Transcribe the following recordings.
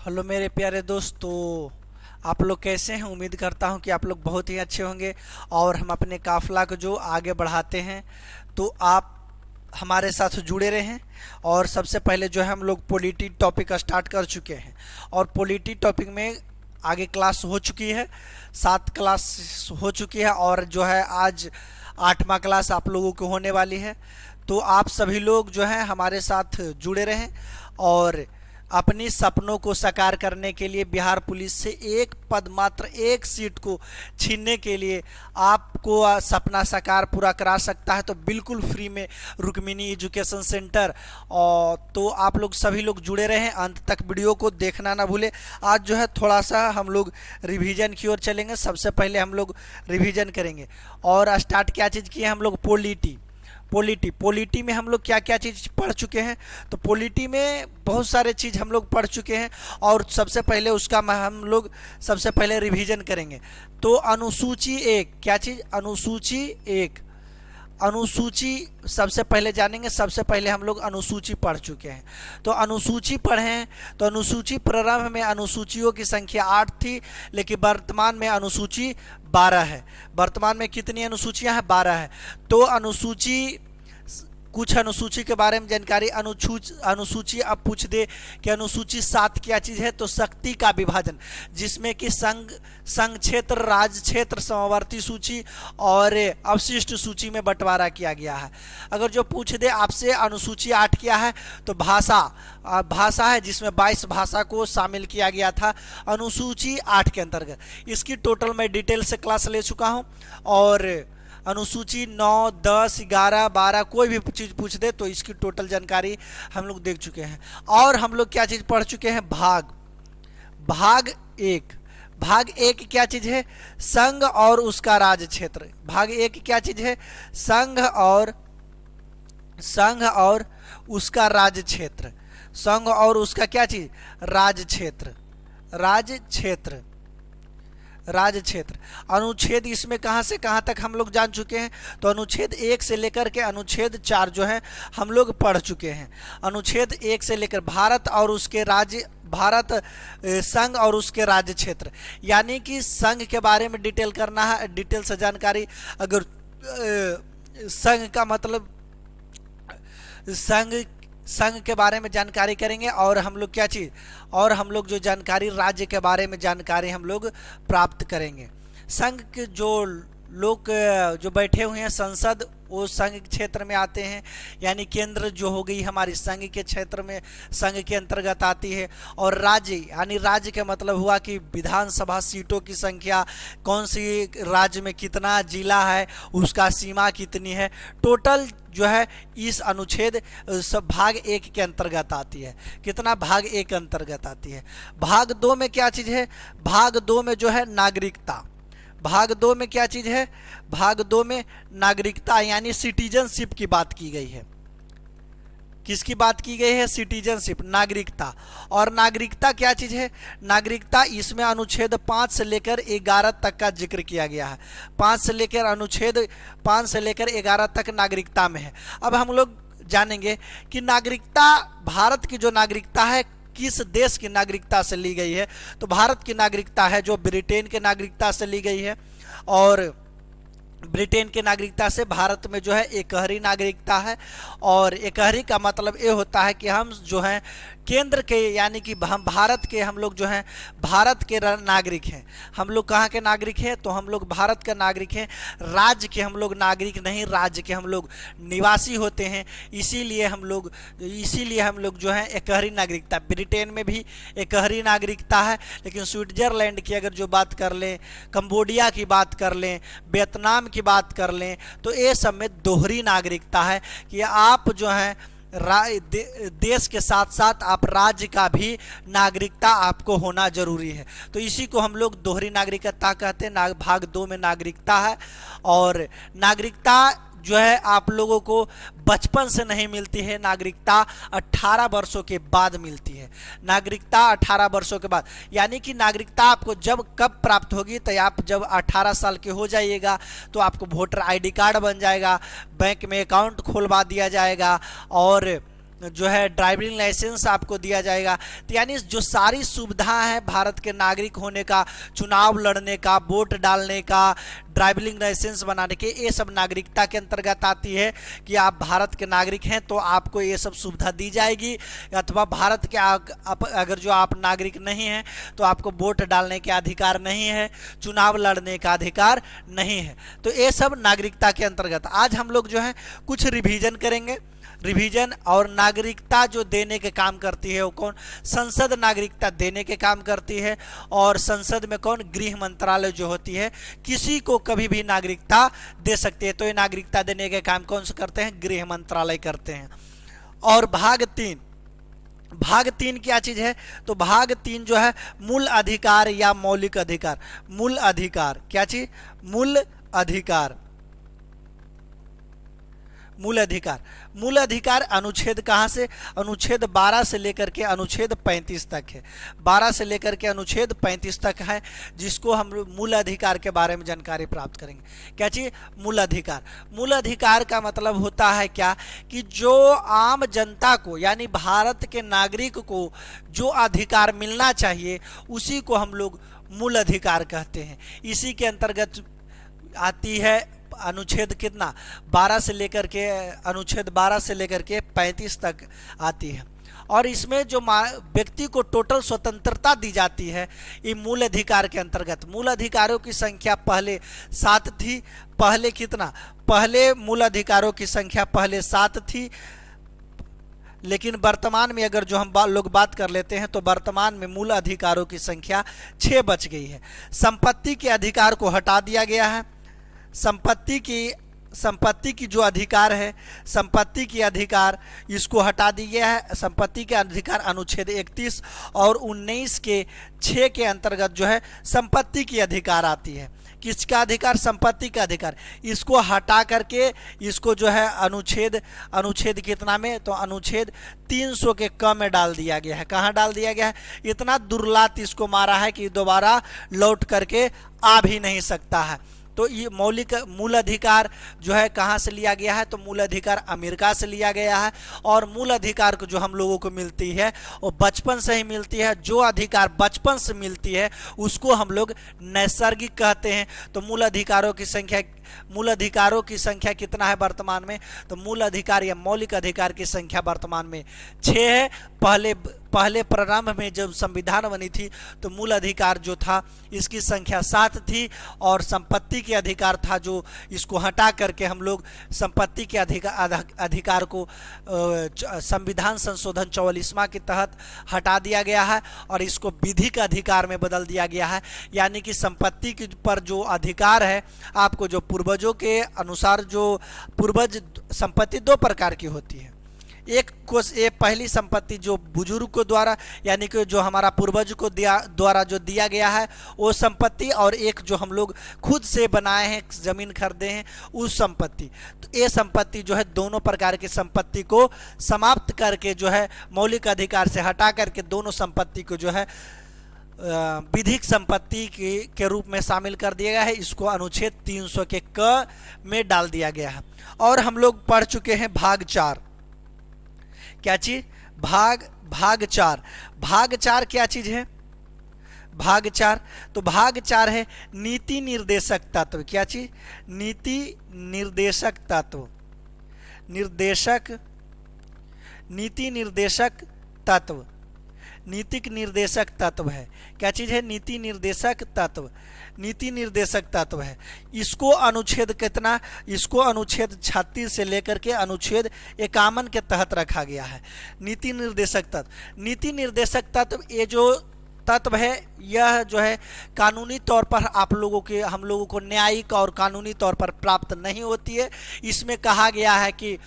Hello मेरे प्यारे दोस्तों। आप लोग कैसे हैं? उम्मीद करता हूं कि आप लोग बहुत ही अच्छे होंगे और हम अपने काफिला को जो आगे बढ़ाते हैं तो आप हमारे साथ जुड़े रहें। और सबसे पहले जो है हम लोग पॉलिटी टॉपिक स्टार्ट कर चुके हैं और पॉलिटी टॉपिक में आगे क्लास हो चुकी है, 7 क्लास हो चुकी है और जो है आज 8वां क्लास आप लोगों को होने वाली है। तो आप सभी लोग जो हैं हमारे साथ जुड़े रहें और अपनी सपनों को साकार करने के लिए बिहार पुलिस से एक पद मात्र एक सीट को छीनने के लिए आपको सपना साकार पूरा करा सकता है तो बिल्कुल फ्री में रुक्मिणी एजुकेशन सेंटर। और तो आप लोग सभी लोग जुड़े रहें, अंत तक वीडियो को देखना ना भूलें। आज जो है थोड़ा सा हम लोग रिवीजन की ओर चलेंगे। सबसे पहले हम लोग रिवीजन करेंगे और स्टार्ट क्या चीज़ की है हम लोग पॉलिटी में हम लोग क्या क्या चीज़ पढ़ चुके हैं। तो पॉलिटी में बहुत सारे चीज़ हम लोग पढ़ चुके हैं और सबसे पहले उसका हम लोग सबसे पहले रिवीजन करेंगे। तो अनुसूची एक क्या चीज़, अनुसूची सबसे पहले जानेंगे। सबसे पहले हम लोग अनुसूची पढ़ चुके हैं। तो अनुसूची पढ़े हैं तो अनुसूची प्रारंभ में अनुसूचियों की संख्या 8 थी, लेकिन वर्तमान में अनुसूची 12 है। वर्तमान में कितनी अनुसूचियां हैं? 12 है। तो अनुसूची, कुछ अनुसूची के बारे में जानकारी। अनुसूची अब पूछ दे कि अनुसूची 7 क्या चीज़ है? तो शक्ति का विभाजन, जिसमें कि संघ क्षेत्र, राज्य क्षेत्र, समवर्ती सूची और अवशिष्ट सूची में बंटवारा किया गया है। अगर जो पूछ दे आपसे अनुसूची 8 क्या है तो भाषा है, जिसमें 22 भाषा को शामिल किया गया था अनुसूची 8 के अंतर्गत। इसकी टोटल मैं डिटेल से क्लास ले चुका हूँ और अनुसूची 9, 10, 11, 12 कोई भी चीज़ पूछ दे तो इसकी टोटल जानकारी हम लोग देख चुके हैं। और हम लोग क्या चीज़ पढ़ चुके हैं? भाग एक क्या चीज़ है? संघ और उसका राज्य क्षेत्र। भाग एक क्या चीज़ है? संघ और उसका राज्य क्षेत्र। संघ और उसका क्या चीज़? राज्य क्षेत्र। अनुच्छेद इसमें कहाँ से कहाँ तक हम लोग जान चुके हैं? तो अनुच्छेद 1 से लेकर के अनुच्छेद 4 जो है हम लोग पढ़ चुके हैं। अनुच्छेद 1 से लेकर भारत संघ और उसके राज्य क्षेत्र, यानी कि संघ के बारे में डिटेल करना है, डिटेल से जानकारी। अगर संघ का मतलब संघ के बारे में जानकारी करेंगे और हम लोग क्या चीज़, और हम लोग जो जानकारी राज्य के बारे में जानकारी हम लोग प्राप्त करेंगे। संघ के जो लोग जो बैठे हुए हैं संसद, वो संघ क्षेत्र में आते हैं, यानी केंद्र जो हो गई हमारी संघ के क्षेत्र में, संघ के अंतर्गत आती है। और राज्य, यानी राज्य का मतलब हुआ कि विधानसभा सीटों की संख्या, कौन सी राज्य में कितना जिला है, उसका सीमा कितनी है, टोटल जो है इस अनुच्छेद सब भाग 1 के अंतर्गत आती है। कितना? भाग 1 के अंतर्गत आती है। भाग 2 में क्या चीज़ है? भाग 2 में जो है नागरिकता। भाग 2 में क्या चीज़ है? भाग 2 में नागरिकता, यानी सिटीजनशिप की बात की गई है। किसकी बात की गई है? सिटीजनशिप, नागरिकता। और नागरिकता क्या चीज़ है? नागरिकता इसमें अनुच्छेद 5 से लेकर 11 तक का जिक्र किया गया है। अनुच्छेद 5 से लेकर 11 तक नागरिकता में है। अब हम लोग जानेंगे कि नागरिकता, भारत की जो नागरिकता है किस देश की नागरिकता से ली गई है? तो भारत की नागरिकता है जो ब्रिटेन के नागरिकता से ली गई है। और ब्रिटेन के नागरिकता से भारत में जो है एकहरी नागरिकता है। और एकहरी का मतलब ये होता है कि हम जो हैं केंद्र के, यानी कि हम भारत के, हम लोग जो हैं भारत के नागरिक हैं। हम लोग कहाँ के नागरिक हैं? तो हम लोग भारत का नागरिक हैं। राज्य के हम लोग नागरिक नहीं, राज्य के हम लोग निवासी होते हैं। इसीलिए हम लोग जो हैं एकहरी नागरिकता। ब्रिटेन में भी एकहरी नागरिकता है, लेकिन स्विट्जरलैंड की अगर जो बात कर लें, कंबोडिया की बात कर लें, वियतनाम की बात कर लें, तो ये सब में दोहरी नागरिकता है कि आप जो हैं देश के साथ साथ आप राज्य का भी नागरिकता आपको होना जरूरी है। तो इसी को हम लोग दोहरी नागरिकता कहते हैं। भाग 2 में नागरिकता है। और नागरिकता जो है आप लोगों को बचपन से नहीं मिलती है, नागरिकता 18 वर्षों के बाद मिलती है। नागरिकता 18 वर्षों के बाद, यानी कि नागरिकता आपको कब प्राप्त होगी? तो आप जब 18 साल के हो जाइएगा तो आपको वोटर आईडी कार्ड बन जाएगा, बैंक में अकाउंट खुलवा दिया जाएगा और जो है ड्राइविंग लाइसेंस आपको दिया जाएगा। तो यानी जो सारी सुविधा है भारत के नागरिक होने का, चुनाव लड़ने का, वोट डालने का, ड्राइविंग लाइसेंस बनाने के, ये सब नागरिकता के अंतर्गत आती है कि आप भारत के नागरिक हैं तो आपको ये सब सुविधा दी जाएगी। अथवा भारत के अगर जो आप नागरिक नहीं हैं तो आपको वोट डालने के अधिकार नहीं है, चुनाव लड़ने का अधिकार नहीं है। तो ये सब नागरिकता के अंतर्गत आज हम लोग जो है कुछ रिवीजन करेंगे। रिवीजन और नागरिकता जो देने के काम करती है वो कौन? संसद नागरिकता देने के काम करती है। और संसद में कौन? गृह मंत्रालय जो होती है, किसी को कभी भी नागरिकता दे सकती है। तो ये नागरिकता देने के काम कौन से करते हैं? गृह मंत्रालय करते हैं। और भाग 3 क्या चीज है? तो भाग 3 जो है मूल अधिकार या मौलिक अधिकार। मूल अधिकार क्या चीज? मूल अधिकार अनुच्छेद कहाँ से? अनुच्छेद 12 से लेकर के अनुच्छेद 35 तक है। 12 से लेकर के अनुच्छेद 35 तक है, जिसको हम मूल अधिकार के बारे में जानकारी प्राप्त करेंगे। क्या चीज? मूल अधिकार। मूल अधिकार का मतलब होता है क्या कि जो आम जनता को यानी भारत के नागरिक को जो अधिकार मिलना चाहिए उसी को हम लोग मूल अधिकार कहते हैं। इसी के अंतर्गत आती है अनुच्छेद कितना? 12 से लेकर के अनुच्छेद 12 से लेकर के 35 तक आती है। और इसमें जो व्यक्ति को टोटल स्वतंत्रता दी जाती है ये मूल अधिकार के अंतर्गत। मूल अधिकारों की संख्या पहले 7 थी। पहले कितना? पहले मूल अधिकारों की संख्या पहले 7 थी, लेकिन वर्तमान में अगर जो हम लोग बात कर लेते हैं तो वर्तमान में मूल अधिकारों की संख्या 6 बच गई है। संपत्ति के अधिकार को हटा दिया गया है। संपत्ति की जो अधिकार है, संपत्ति की अधिकार इसको हटा दिया गया है। संपत्ति के अधिकार अनुच्छेद 31 और 19 के 6 के अंतर्गत जो है संपत्ति की अधिकार आती है। किसका अधिकार? संपत्ति का अधिकार। इसको हटा करके इसको जो है अनुच्छेद कितना में? तो अनुच्छेद 300 के क में डाल दिया गया है। कहाँ डाल दिया गया है? इतना दुर्लात इसको मारा है कि दोबारा लौट करके आ भी नहीं सकता है। तो ये मूल अधिकार जो है कहाँ से लिया गया है? तो मूल अधिकार अमेरिका से लिया गया है। और मूल अधिकार को जो हम लोगों को मिलती है वो बचपन से ही मिलती है। जो अधिकार बचपन से मिलती है उसको हम लोग नैसर्गिक कहते हैं। तो मूल अधिकारों की संख्या कितना है वर्तमान में? तो मूल अधिकार या मौलिक अधिकार की संख्या वर्तमान में 6 है। पहले प्रारंभ में जब संविधान बनी थी तो मूल अधिकार जो था इसकी संख्या 7 थी। और संपत्ति के अधिकार था जो इसको हटा करके हम लोग संपत्ति के अधिकार को संविधान संशोधन 44वां के तहत हटा दिया गया है और इसको विधिक अधिकार में बदल दिया गया है। यानी कि संपत्ति के पर जो अधिकार है, आपको जो पूर्वजों के अनुसार जो पूर्वज संपत्ति 2 प्रकार की होती है। एक पहली संपत्ति जो बुजुर्ग को द्वारा यानी कि जो हमारा पूर्वज को द्वारा जो दिया गया है वो संपत्ति, और एक जो हम लोग खुद से बनाए हैं, जमीन खरीदे हैं उस संपत्ति। तो ये संपत्ति जो है दोनों प्रकार की संपत्ति को समाप्त करके जो है मौलिक अधिकार से हटा करके दोनों संपत्ति को जो है विधिक संपत्ति के रूप में शामिल कर दिया गया है। इसको अनुच्छेद 300 के क में डाल दिया गया है। और हम लोग पढ़ चुके हैं भाग 4। क्या चीज? भाग 4। भाग 4 क्या चीज है? भाग 4 तो भाग 4 है नीति निर्देशक तत्व। क्या चीज? नीति निर्देशक तत्व। नीति निर्देशक तत्व। नीतिक निर्देशक तत्व है। क्या चीज है? नीति निर्देशक तत्व। नीति निर्देशक तत्व है। इसको अनुच्छेद कितना? इसको अनुच्छेद 36 से लेकर के अनुच्छेद 51 के तहत रखा गया है। नीति निर्देशक तत्व। नीति निर्देशक तत्व ये जो तत्व है यह जो है कानूनी तौर पर हम लोगों को न्यायिक और कानूनी तौर पर प्राप्त नहीं होती है। इसमें कहा गया है कि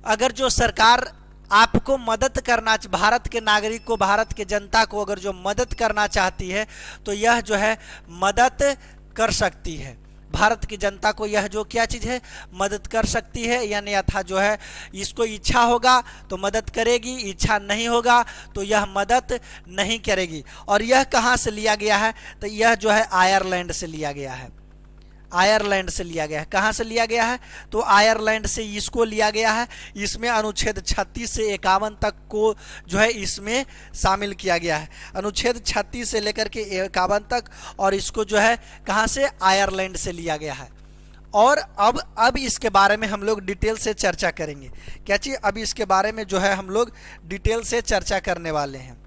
अगर जो सरकार आपको मदद करना, भारत के नागरिक को, भारत के जनता को अगर जो मदद करना चाहती है तो यह जो है मदद कर सकती है। भारत की जनता को यह जो क्या चीज़ है? मदद कर सकती है। यानी अथा जो है इसको इच्छा होगा तो मदद करेगी, इच्छा नहीं होगा तो यह मदद नहीं करेगी। और यह कहाँ से लिया गया है? तो यह जो है आयरलैंड से लिया गया है। आयरलैंड से लिया गया है। कहाँ से लिया गया है? तो आयरलैंड से इसको लिया गया है। इसमें अनुच्छेद 36 से 51 तक को जो है इसमें शामिल किया गया है। अनुच्छेद 36 से लेकर के 51 तक, और इसको जो है कहाँ से? आयरलैंड से लिया गया है। और अब इसके बारे में हम लोग डिटेल से चर्चा करेंगे। क्या चीज़? अब इसके बारे में जो है हम लोग डिटेल से चर्चा करने वाले हैं।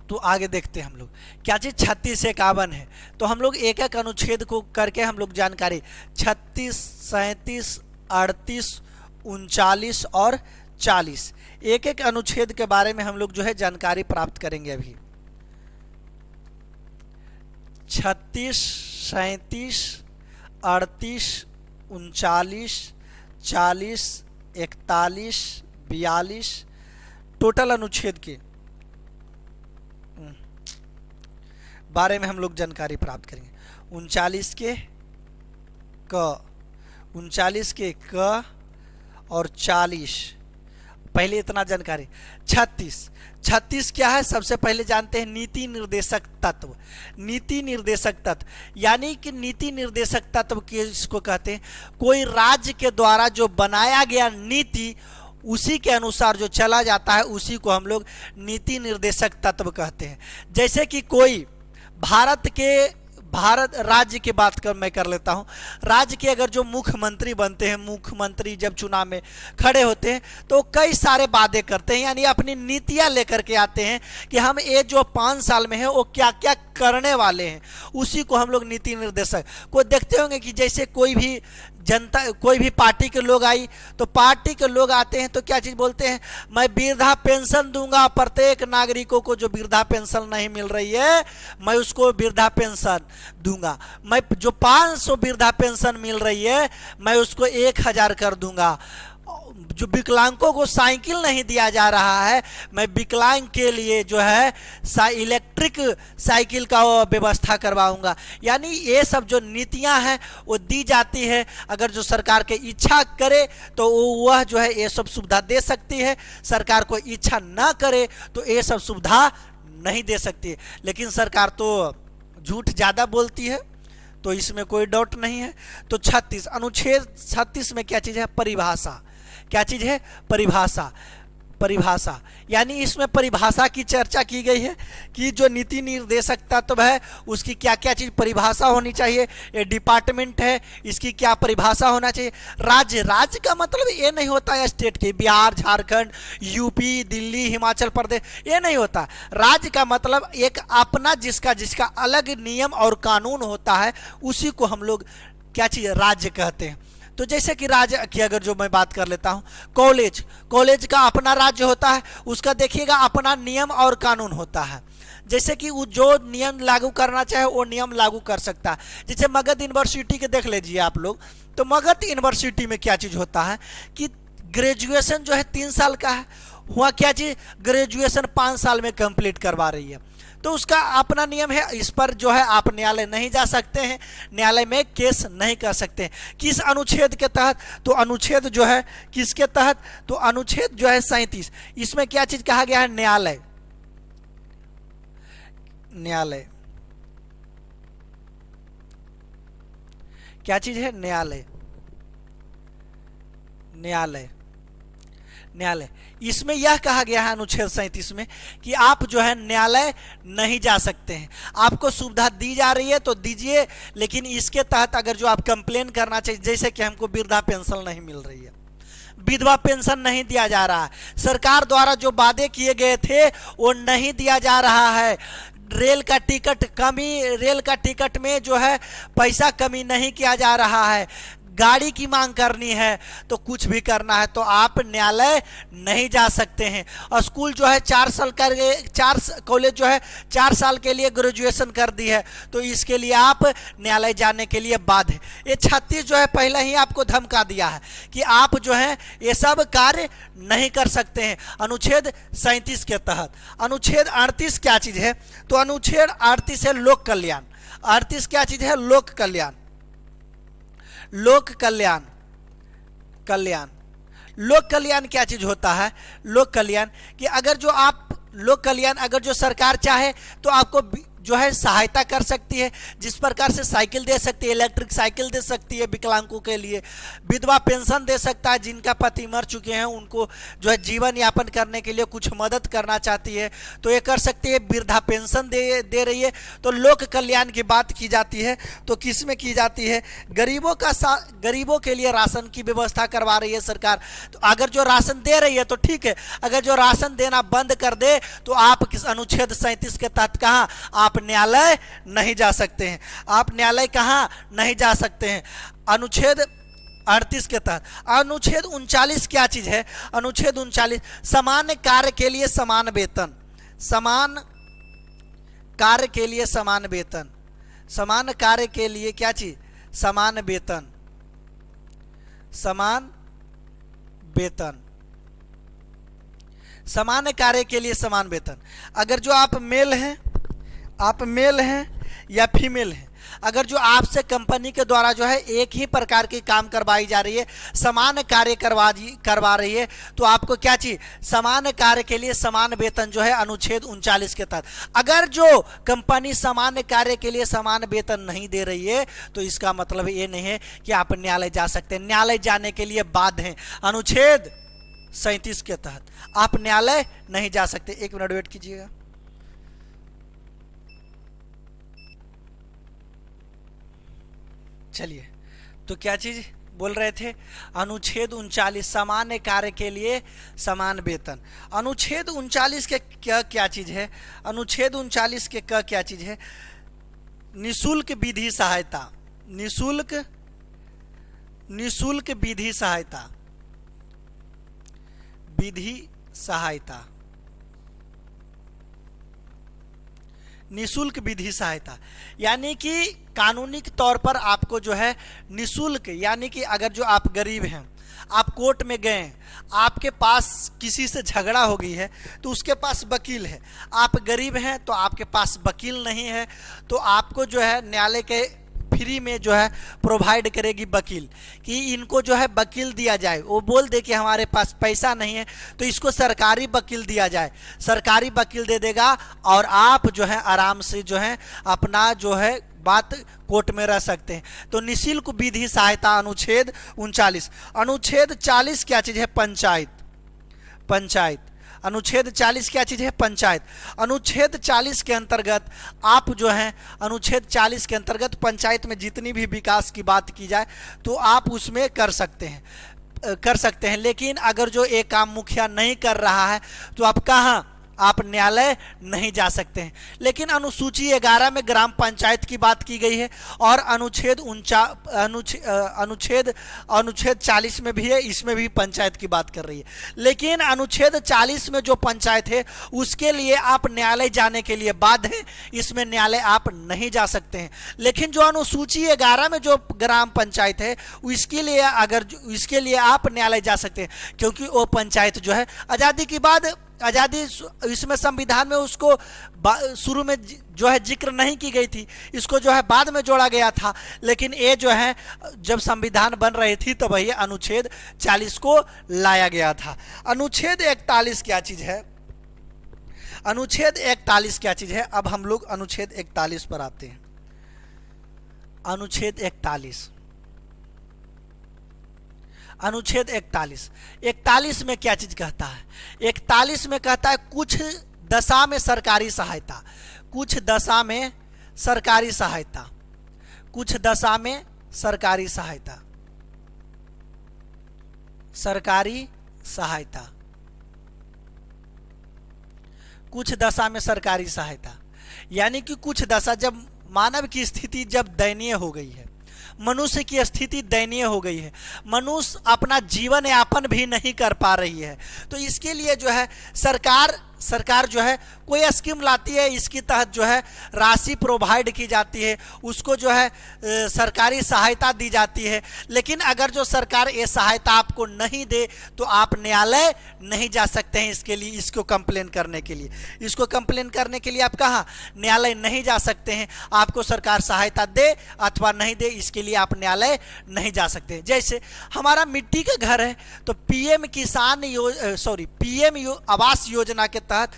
तो आगे देखते हैं हम लोग क्या चीज़ 36 से 51 है। तो हम लोग एक एक अनुच्छेद को करके हम लोग जानकारी 36, 37, 38, 39 और 40 एक एक अनुच्छेद के बारे में हम लोग जो है जानकारी प्राप्त करेंगे। अभी 36, 37, 38, 39, 40, 41, 42 टोटल अनुच्छेद के बारे में हम लोग जानकारी प्राप्त करेंगे। 39 के क और 40, पहले इतना जानकारी। 36 क्या है? सबसे पहले जानते हैं नीति निर्देशक तत्व। नीति निर्देशक तत्व यानी कि नीति निर्देशक तत्व किसको कहते हैं? कोई राज्य के द्वारा जो बनाया गया नीति, उसी के अनुसार जो चला जाता है, उसी को हम लोग नीति निर्देशक तत्व कहते हैं। जैसे कि कोई भारत राज्य की बात मैं कर लेता हूँ। राज्य के अगर जो मुख्यमंत्री बनते हैं, मुख्यमंत्री जब चुनाव में खड़े होते हैं तो कई सारे वादे करते हैं, यानी अपनी नीतियाँ लेकर के आते हैं कि हम ये जो 5 साल में है वो क्या क्या करने वाले हैं, उसी को हम लोग नीति निर्देशक को देखते होंगे। कि जैसे कोई भी पार्टी के लोग आई तो पार्टी के लोग आते हैं तो क्या चीज़ बोलते हैं? मैं वृद्धा पेंशन दूंगा, प्रत्येक नागरिकों को जो वृद्धा पेंशन नहीं मिल रही है मैं उसको वृद्धा पेंशन दूंगा। मैं जो 500 वृद्धा पेंशन मिल रही है मैं उसको 1000 कर दूंगा। जो विकलांगों को साइकिल नहीं दिया जा रहा है, मैं विकलांग के लिए जो है इलेक्ट्रिक साइकिल का व्यवस्था करवाऊंगा। यानी ये सब जो नीतियां हैं वो दी जाती है। अगर जो सरकार के इच्छा करे तो वह जो है ये सब सुविधा दे सकती है, सरकार को इच्छा ना करे तो ये सब सुविधा नहीं दे सकती है। लेकिन सरकार तो झूठ ज़्यादा बोलती है, तो इसमें कोई डाउट नहीं है। तो 36 अनुच्छेद 36 में क्या चीज़ है? परिभाषा। क्या चीज़ है? परिभाषा यानी इसमें परिभाषा की चर्चा की गई है कि जो नीति निर्देशक तत्व है उसकी क्या क्या चीज़ परिभाषा होनी चाहिए। ये डिपार्टमेंट है, इसकी क्या परिभाषा होना चाहिए। राज्य का मतलब ये नहीं होता है स्टेट के, बिहार, झारखंड, यूपी, दिल्ली, हिमाचल प्रदेश, ये नहीं होता। राज्य का मतलब एक अपना जिसका अलग नियम और कानून होता है, उसी को हम लोग क्या चीज़ राज्य कहते हैं। तो जैसे कि राज्य की अगर जो मैं बात कर लेता हूँ, कॉलेज का अपना राज्य होता है, उसका देखिएगा अपना नियम और कानून होता है। जैसे कि वो जो नियम लागू करना चाहे वो नियम लागू कर सकता है। जैसे मगध यूनिवर्सिटी के देख लीजिए आप लोग, तो मगध यूनिवर्सिटी में क्या चीज़ होता है कि ग्रेजुएशन जो है 3 साल का है, हुआ क्या चीज़? ग्रेजुएशन 5 साल में कंप्लीट करवा रही है। तो उसका अपना नियम है, इस पर जो है आप न्यायालय नहीं जा सकते हैं, न्यायालय में केस नहीं कर सकते हैं। किस अनुच्छेद के तहत? तो अनुच्छेद जो है किसके तहत? तो अनुच्छेद जो है 37, इसमें क्या चीज कहा गया है? न्यायालय। क्या चीज है? न्यायालय। इसमें यह कहा गया है अनुच्छेद 37 में कि आप जो है न्यायालय नहीं जा सकते हैं। आपको सुविधा दी जा रही है तो दीजिए, लेकिन इसके तहत अगर जो आप कंप्लेन करना चाहिए, जैसे कि हमको वृद्धा पेंशन नहीं मिल रही है, विधवा पेंशन नहीं दिया जा रहा है, सरकार द्वारा जो वादे किए गए थे वो नहीं दिया जा रहा है, रेल का टिकट में जो है पैसा कमी नहीं किया जा रहा है, गाड़ी की मांग करनी है, तो कुछ भी करना है तो आप न्यायालय नहीं जा सकते हैं। और स्कूल जो है 4 साल कॉलेज जो है 4 साल के लिए ग्रेजुएशन कर दी है, तो इसके लिए आप न्यायालय जाने के लिए बाध्य है। ये 36 जो है पहले ही आपको धमका दिया है कि आप जो है ये सब कार्य नहीं कर सकते हैं अनुच्छेद 37 के तहत। अनुच्छेद 38 क्या चीज़ है? तो अनुच्छेद 38 है लोक कल्याण। 38 क्या चीज़ है? लोक कल्याण क्या चीज होता है? लोक कल्याण कि अगर जो सरकार चाहे तो आपको जो है सहायता कर सकती है, जिस प्रकार से साइकिल दे सकती है, इलेक्ट्रिक साइकिल दे सकती है विकलांगों के लिए, विधवा पेंशन दे सकता है, जिनका पति मर चुके हैं उनको जो है जीवन यापन करने के लिए कुछ मदद करना चाहती है तो ये कर सकती है, वृद्धा पेंशन दे रही है। तो लोक कल्याण की बात की जाती है तो किस में की जाती है, गरीबों के लिए राशन की व्यवस्था करवा रही है सरकार। तो अगर जो राशन दे रही है तो ठीक है, अगर जो राशन देना बंद कर दे तो आप किस अनुच्छेद 37 के तहत कहाँ आप न्यायालय नहीं जा सकते हैं, आप न्यायालय कहाँ नहीं जा सकते हैं। अनुच्छेद 38 के तहत अनुच्छेद 39 क्या चीज है, अनुच्छेद 39 समान कार्य के लिए समान वेतन, समान कार्य के लिए समान वेतन, समान कार्य के लिए क्या चीज, समान वेतन, समान वेतन, समान कार्य के लिए समान वेतन। अगर जो आप मेल हैं या फीमेल हैं, अगर जो आपसे कंपनी के द्वारा जो है एक ही प्रकार की काम करवाई जा रही है, समान कार्य करवा रही है तो आपको क्या चाहिए, समान कार्य के लिए समान वेतन जो है अनुच्छेद 39 के तहत। अगर जो कंपनी समान कार्य के लिए समान वेतन नहीं दे रही है तो इसका मतलब ये नहीं है कि आप न्यायालय जा सकते हैं, न्यायालय जाने के लिए बाध्य हैं। अनुच्छेद 37 के तहत आप न्यायालय नहीं जा सकते। एक मिनट वेट कीजिएगा। चलिए, तो क्या चीज बोल रहे थे, अनुच्छेद 39 सामान्य कार्य के लिए समान वेतन। अनुच्छेद 39 के क्या चीज है, अनुच्छेद 39 के क्या चीज है, निशुल्क विधि सहायता, निशुल्क विधि सहायता, विधि सहायता, निशुल्क विधि सहायता, यानी कि कानूनी तौर पर आपको जो है निशुल्क, यानी कि अगर जो आप गरीब हैं, आप कोर्ट में गए, आपके पास किसी से झगड़ा हो गई है तो उसके पास वकील है, आप गरीब हैं तो आपके पास वकील नहीं है, तो आपको जो है न्यायालय के फ्री में जो है प्रोवाइड करेगी वकील, कि इनको जो है वकील दिया जाए। वो बोल दे कि हमारे पास पैसा नहीं है तो इसको सरकारी वकील दिया जाए, सरकारी वकील दे देगा और आप जो है आराम से जो है अपना जो है बात कोर्ट में रह सकते हैं। तो निशुल्क विधि सहायता अनुच्छेद 39। अनुच्छेद 40 क्या चीज है, पंचायत, पंचायत। अनुच्छेद 40 क्या चीज है, पंचायत। अनुच्छेद 40 के अंतर्गत आप जो है, अनुच्छेद 40 के अंतर्गत पंचायत में जितनी भी विकास की बात की जाए तो आप उसमें कर सकते हैं, लेकिन अगर जो एक काम मुखिया नहीं कर रहा है तो आप कहाँ, आप न्यायालय नहीं जा सकते हैं। लेकिन अनुसूची 11 में ग्राम पंचायत की बात की गई है और अनुच्छेद 40 में भी है, इसमें भी पंचायत की बात कर रही है। लेकिन अनुच्छेद 40 में जो पंचायत है उसके लिए आप न्यायालय जाने के लिए बाध्य हैं, इसमें न्यायालय आप नहीं जा सकते हैं। लेकिन जो अनुसूची 11 में जो ग्राम पंचायत है इसके लिए आप न्यायालय जा सकते हैं, क्योंकि वो पंचायत जो है आज़ादी के बाद, आज़ादी इसमें संविधान में उसको शुरू में जो है जिक्र नहीं की गई थी, इसको जो है बाद में जोड़ा गया था। लेकिन ये जो है जब संविधान बन रही थी तब वही अनुच्छेद 40 को लाया गया था। अनुच्छेद 41 क्या चीज है, अनुच्छेद 41 क्या चीज है। अब हम लोग अनुच्छेद 41 पर आते हैं। अनुच्छेद 41, अनुच्छेद 41 में क्या चीज कहता है, 41 में कहता है कुछ दशा में सरकारी सहायता, कुछ दशा में सरकारी सहायता, कुछ दशा में सरकारी सहायता, सरकारी सहायता, कुछ दशा में सरकारी सहायता, यानी कि कुछ दशा, जब मानव की स्थिति जब दयनीय हो गई है, मनुष्य की स्थिति दयनीय हो गई है, मनुष्य अपना जीवन यापन भी नहीं कर पा रही है, तो इसके लिए जो है सरकार जो है कोई स्कीम लाती है, इसके तहत जो है राशि प्रोवाइड की जाती है, उसको जो है सरकारी सहायता दी जाती है। लेकिन अगर जो सरकार ये सहायता आपको नहीं दे तो आप न्यायालय नहीं जा सकते हैं इसके लिए, इसको कंप्लेन करने के लिए, इसको कंप्लेन करने के लिए आप कहाँ, न्यायालय नहीं जा सकते हैं। आपको सरकार सहायता दे अथवा नहीं दे, इसके लिए आप न्यायालय नहीं जा सकते। जैसे हमारा मिट्टी का घर है तो पीएम आवास योजना के तहत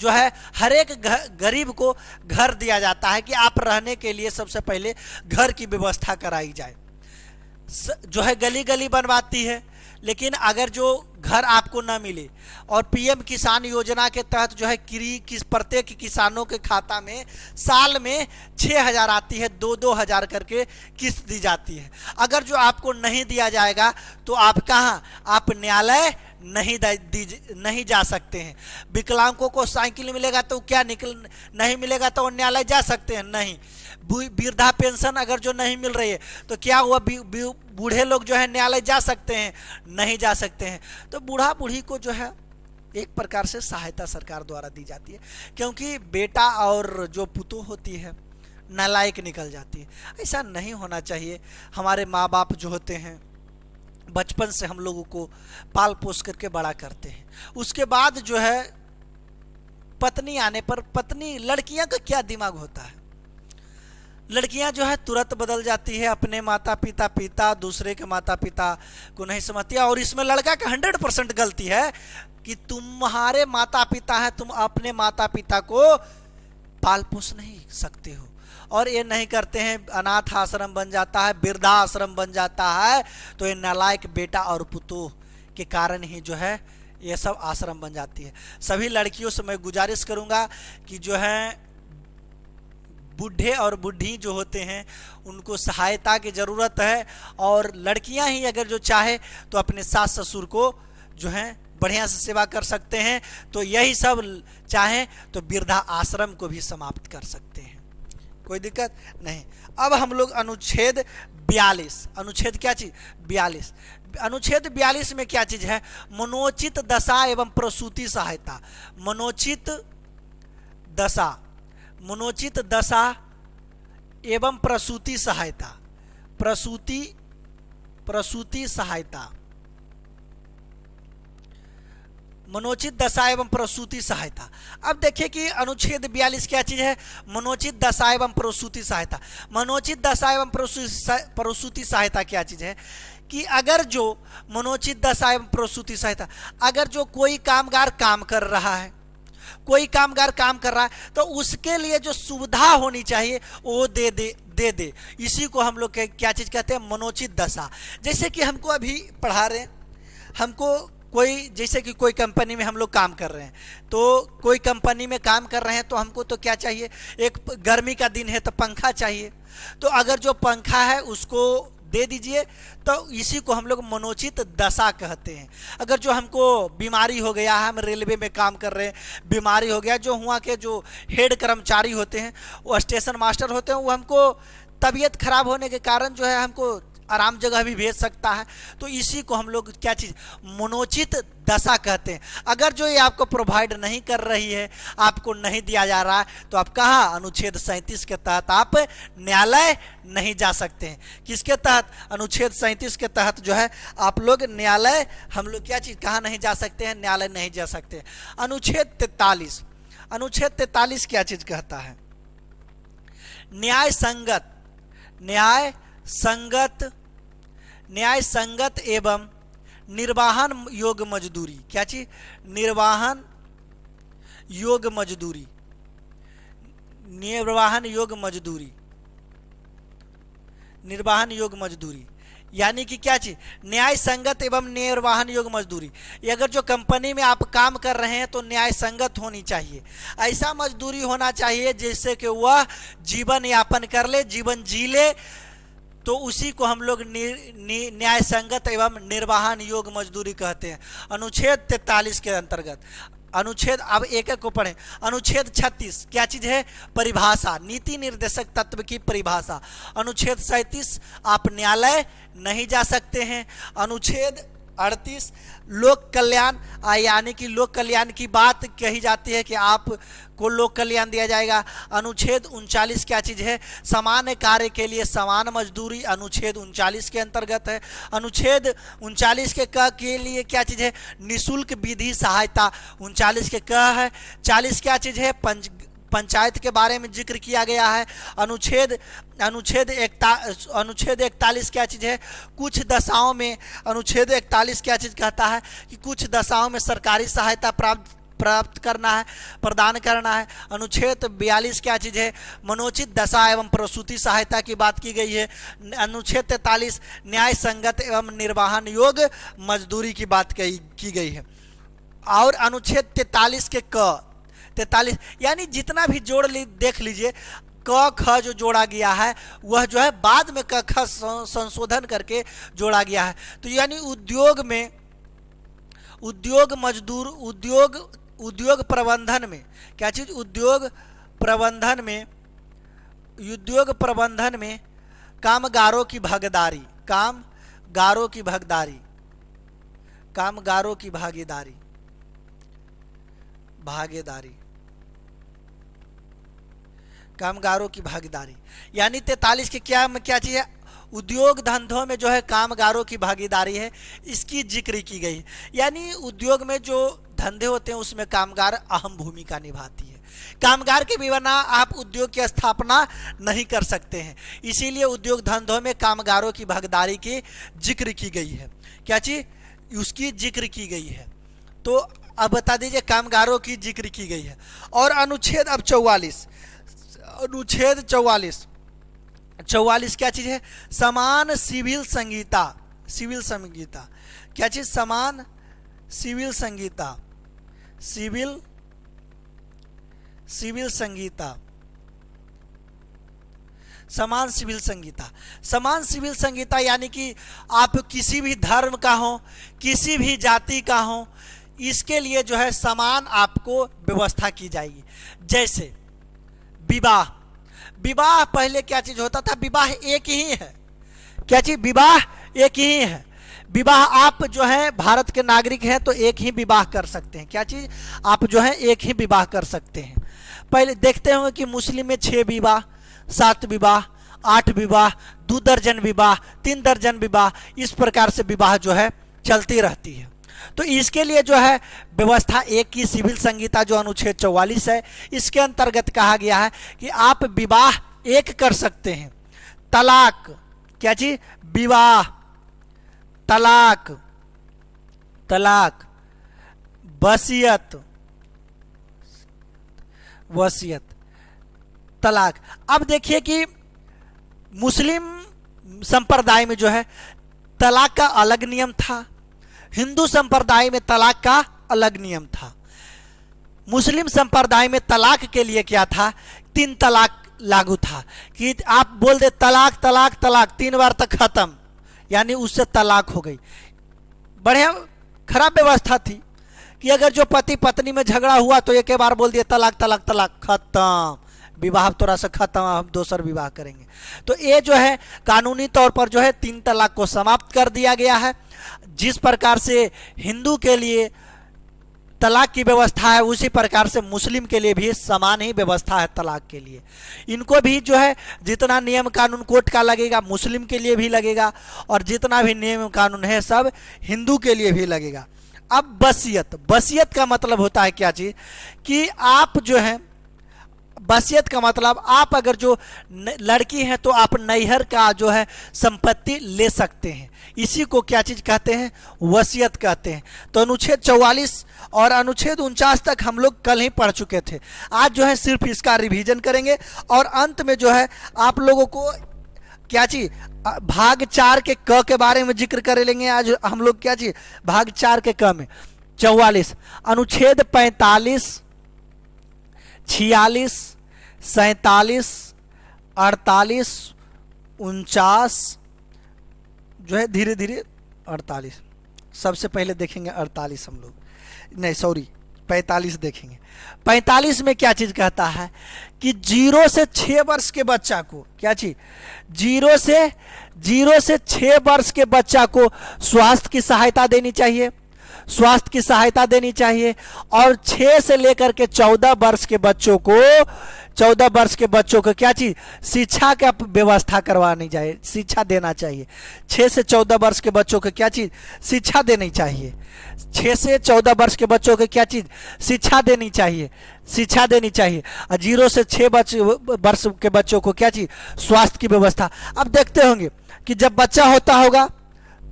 जो है हर एक गरीब को घर दिया जाता है कि आप रहने के लिए सबसे पहले घर की व्यवस्था कराई जाए, जो है गली गली बनवाती है। लेकिन अगर जो घर आपको ना मिले और पीएम किसान योजना के तहत जो है प्रत्येक किसानों के खाता में साल में 6,000 आती है, 2-2 हज़ार करके किस्त दी जाती है। अगर जो आपको नहीं दिया जाएगा तो आप कहाँ, आप न्यायालय नहीं जा सकते हैं। विकलांगों को साइकिल मिलेगा तो क्या नहीं मिलेगा तो न्यायालय जा सकते हैं? नहीं। वृद्धा पेंशन अगर जो नहीं मिल रही है तो क्या हुआ, बूढ़े लोग जो है न्यायालय जा सकते हैं? नहीं जा सकते हैं। तो बूढ़ा बूढ़ी को जो है एक प्रकार से सहायता सरकार द्वारा दी जाती है, क्योंकि बेटा और जो पुतोह होती है नालायक निकल जाती है। ऐसा नहीं होना चाहिए। हमारे माँ बाप जो होते हैं बचपन से हम लोगों को पाल पोस करके बड़ा करते हैं, उसके बाद जो है पत्नी आने पर, लड़कियां का क्या दिमाग होता है, लड़कियां जो है तुरंत बदल जाती है, अपने माता पिता दूसरे के माता पिता को नहीं समझती है। और इसमें लड़का का 100% गलती है कि तुम्हारे माता पिता हैं, तुम अपने माता पिता को पाल पोस नहीं सकते हो। और ये नहीं करते हैं, अनाथ आश्रम बन जाता है, वृद्धाश्रम बन जाता है। तो ये नालायक बेटा और पुतोह के कारण ही जो है ये सब आश्रम बन जाती है। सभी लड़कियों से मैं गुजारिश करूंगा कि जो है बूढ़े और बूढ़ी जो होते हैं उनको सहायता की ज़रूरत है। और लड़कियां ही अगर जो चाहे तो अपने सास ससुर को जो है बढ़िया से सेवा कर सकते हैं। तो यही सब चाहें तो वृद्धा आश्रम को भी समाप्त कर सकते हैं, कोई दिक्कत नहीं। अब हम लोग अनुच्छेद 42, अनुच्छेद क्या चीज 42, अनुच्छेद 42 में क्या चीज है? मनोचित दशा एवं प्रसूति सहायता। मनोचित दशा एवं प्रसूति सहायता, प्रसूति सहायता, मनोचित दशा एवं प्रसूति सहायता। अब देखिए कि अनुच्छेद 42 क्या चीज है? मनोचित दशा एवं प्रसूति सहायता। मनोचित दशा एवं प्रसूति सहायता क्या चीज है कि अगर जो मनोचित दशा एवं प्रसूति सहायता, अगर जो कोई कामगार काम कर रहा है, तो उसके लिए जो सुविधा होनी चाहिए वो दे दे। इसी को हम लोग क्या चीज कहते हैं? मनोचित दशा। जैसे कि हमको अभी पढ़ा रहे हैं, हमको जैसे कि कोई कंपनी में हम लोग काम कर रहे हैं, तो कोई कंपनी में काम कर रहे हैं तो हमको तो क्या चाहिए? एक गर्मी का दिन है तो पंखा चाहिए। तो अगर जो पंखा है उसको दे दीजिए, तो इसी को हम लोग मनोचित दशा कहते हैं। अगर जो हमको बीमारी हो गया है, हम रेलवे में काम कर रहे हैं, बीमारी हो गया, जो हुआ के जो हेड कर्मचारी होते हैं, वो स्टेशन मास्टर होते हैं, वो हमको तबीयत खराब होने के कारण जो है हमको आराम जगह भी भेज सकता है। तो इसी को हम लोग क्या चीज़ मनोचित दशा कहते हैं। अगर जो ये आपको प्रोवाइड नहीं कर रही है, आपको नहीं दिया जा रहा है, तो आप कहाँ? अनुच्छेद 37 के तहत आप न्यायालय नहीं जा सकते हैं। किसके तहत? अनुच्छेद 37 के तहत जो है आप लोग न्यायालय, हम लोग क्या चीज़ कहाँ नहीं जा सकते हैं? न्यायालय नहीं जा सकते। अनुच्छेद 43, अनुच्छेद 43 क्या चीज़ कहता है? न्याय संगत एवं निर्वाहन योग्य मजदूरी। क्या चीज? निर्वाहन योग्य मजदूरी, निर्वाहन योग्य मजदूरी। यानी कि क्या चीज? न्याय संगत एवं निर्वाहन योग्य मजदूरी। अगर जो कंपनी में आप काम कर रहे हैं तो न्याय संगत होनी चाहिए। ऐसा मजदूरी होना चाहिए जिससे कि वह जीवन यापन कर ले, जीवन जी ले। तो उसी को हम लोग न्याय संगत एवं निर्वाहन योग्य मजदूरी कहते हैं। अनुच्छेद 43 के अंतर्गत अनुच्छेद, अब एक एक को पढ़ें। अनुच्छेद 36 क्या चीज है? परिभाषा, नीति निर्देशक तत्व की परिभाषा। अनुच्छेद 37 आप न्यायालय नहीं जा सकते हैं। अनुच्छेद 38 लोक कल्याण, यानी कि लोक कल्याण की बात कही जाती है कि आप को लोक कल्याण दिया जाएगा। अनुच्छेद 39 क्या चीज़ है? समान कार्य के लिए समान मजदूरी, अनुच्छेद 39 के अंतर्गत है। अनुच्छेद 39 के लिए क्या चीज़ है? निःशुल्क विधि सहायता, 39 के क है। 40 क्या चीज़ है? पंचायत के बारे में जिक्र किया गया है। अनुच्छेद 41 क्या चीज़ है? कुछ दशाओं में, अनुच्छेद 41 क्या चीज़ कहता है कि कुछ दशाओं में सरकारी सहायता प्राप्त करना है, प्रदान करना है। अनुच्छेद 42 क्या चीज़ है, मनोचित दशा एवं प्रसूति सहायता की बात की गई है। अनुच्छेद 43 न्याय संगत एवं निर्वाहन योग्य मजदूरी की बात की गई है। और अनुच्छेद 43 के क 43 यानी जितना भी जोड़ देख लीजिए, क ख जो जोड़ा गया है वह जो है बाद में क ख संशोधन करके जोड़ा गया है। तो यानी उद्योग मजदूर उद्योग प्रबंधन में क्या चीज़, उद्योग प्रबंधन में कामगारों की भागीदारी, कामगारों की भागीदारी यानी 43 के क्या चीज़ है, उद्योग धंधों में जो है कामगारों की भागीदारी है, इसकी जिक्र की गई है। यानी उद्योग में जो धंधे होते हैं उसमें कामगार अहम भूमिका निभाती है। कामगार के बिना आप उद्योग की स्थापना नहीं कर सकते हैं, इसीलिए उद्योग धंधों में कामगारों की भागीदारी की जिक्र की गई है। क्या चीज़, उसकी जिक्र की गई है। तो अब बता दीजिए कामगारों की जिक्र की गई है। और अनुच्छेद अब 44 क्या चीज़ है, समान सिविल संहिता क्या चीज़, समान सिविल संहिता यानी कि आप किसी भी धर्म का हो, किसी भी जाति का हो, इसके लिए जो है समान आपको व्यवस्था की जाएगी। जैसे विवाह पहले क्या चीज होता था, विवाह एक ही है। क्या चीज, विवाह एक ही है। विवाह आप जो है भारत के नागरिक हैं तो एक ही विवाह कर सकते हैं। क्या चीज, आप जो है एक ही विवाह कर सकते हैं। पहले देखते होंगे कि मुस्लिम में 6 विवाह, 7 विवाह, 8 विवाह, 2 दर्जन विवाह, 3 दर्जन विवाह, इस प्रकार से विवाह जो है चलती रहती है। तो इसके लिए जो है व्यवस्था एक की सिविल संहिता जो अनुच्छेद 44 है, इसके अंतर्गत कहा गया है कि आप विवाह एक कर सकते हैं। तलाक क्या चीज, विवाह, तलाक, वसीयत, तलाक। अब देखिए कि मुस्लिम संप्रदाय में जो है तलाक का अलग नियम था, हिंदू संप्रदाय में तलाक का अलग नियम था। मुस्लिम संप्रदाय में तलाक के लिए क्या था, 3 तलाक लागू था कि आप बोल दे तलाक तलाक तलाक 3 बार तक खत्म, यानी उससे तलाक हो गई। बढ़िया खराब व्यवस्था थी कि अगर जो पति पत्नी में झगड़ा हुआ तो एक बार बोल दिए तलाक तलाक तलाक, खत्म, विवाह थोड़ा सा खत्म, हम दूसरा विवाह करेंगे। तो ये जो है कानूनी तौर पर जो है 3 तलाक को समाप्त कर दिया गया है। जिस प्रकार से हिंदू के लिए तलाक की व्यवस्था है, उसी प्रकार से मुस्लिम के लिए भी समान ही व्यवस्था है तलाक के लिए। इनको भी जो है जितना नियम कानून कोर्ट का लगेगा मुस्लिम के लिए भी लगेगा, और जितना भी नियम कानून है सब हिंदू के लिए भी लगेगा। अब वसीयत का मतलब होता है क्या चीज, कि आप जो है वसीयत का मतलब आप अगर जो लड़की हैं तो आप नैहर का जो है संपत्ति ले सकते हैं, इसी को क्या चीज कहते हैं, वसीयत कहते हैं। तो अनुच्छेद 44 और अनुच्छेद 49 तक हम लोग कल ही पढ़ चुके थे। आज जो है सिर्फ इसका रिवीजन करेंगे और अंत में जो है आप लोगों को क्या चीज भाग 4 के क के बारे में जिक्र कर लेंगे। आज हम लोग क्या चीज भाग 4 के क में 44 अनुच्छेद 45, 46, 47, 48, 49 जो है धीरे धीरे 48, सबसे पहले देखेंगे 48 हम लोग, नहीं सॉरी 45 देखेंगे। 45 में क्या चीज कहता है कि 0 से 6 वर्ष के बच्चा को क्या चीज 0 से 6 वर्ष के बच्चा को स्वास्थ्य की सहायता देनी चाहिए, और 6 से लेकर के 14 वर्ष के बच्चों को क्या चीज शिक्षा का व्यवस्था करवानी चाहिए, शिक्षा देना चाहिए। 6 से 14 वर्ष के बच्चों को क्या चीज शिक्षा देनी चाहिए, 6 से 14 वर्ष के बच्चों को क्या चीज शिक्षा देनी चाहिए। और 0 से 6 वर्ष के बच्चों को क्या चीज स्वास्थ्य की व्यवस्था। अब देखते होंगे कि जब बच्चा होता होगा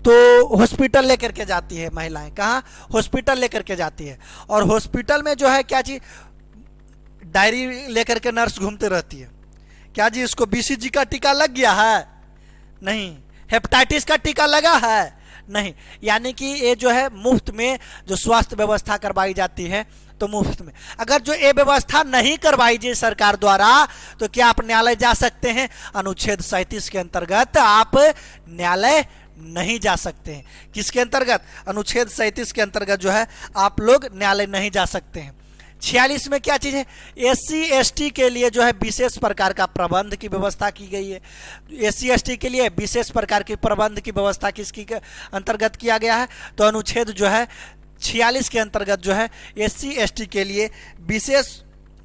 तो हॉस्पिटल लेकर के जाती है महिलाएं, कहाँ, हॉस्पिटल लेकर के जाती है। और हॉस्पिटल में जो है क्या चीज, डायरी लेकर के नर्स घूमते रहती है, क्या जी इसको बीसीजी का टीका लग गया है, नहीं, हेपेटाइटिस का टीका लगा है, नहीं। यानी कि ये जो है मुफ्त में जो स्वास्थ्य व्यवस्था करवाई जाती है, तो मुफ्त में। अगर जो ये व्यवस्था नहीं करवाई जाए सरकार द्वारा, तो क्या आप न्यायालय जा सकते हैं? अनुच्छेद 37 के अंतर्गत आप न्यायालय नहीं जा सकते हैं। किसके अंतर्गत? अनुच्छेद 37 के अंतर्गत जो है आप लोग न्यायालय नहीं जा सकते हैं। 46 में क्या चीज है? एससी एसटी के लिए जो है विशेष प्रकार का प्रबंध की व्यवस्था की गई है। एससी एसटी के लिए विशेष प्रकार की प्रबंध की व्यवस्था किसकी अंतर्गत किया गया है? तो अनुच्छेद जो है 46 के अंतर्गत जो है एससी एसटी के लिए विशेष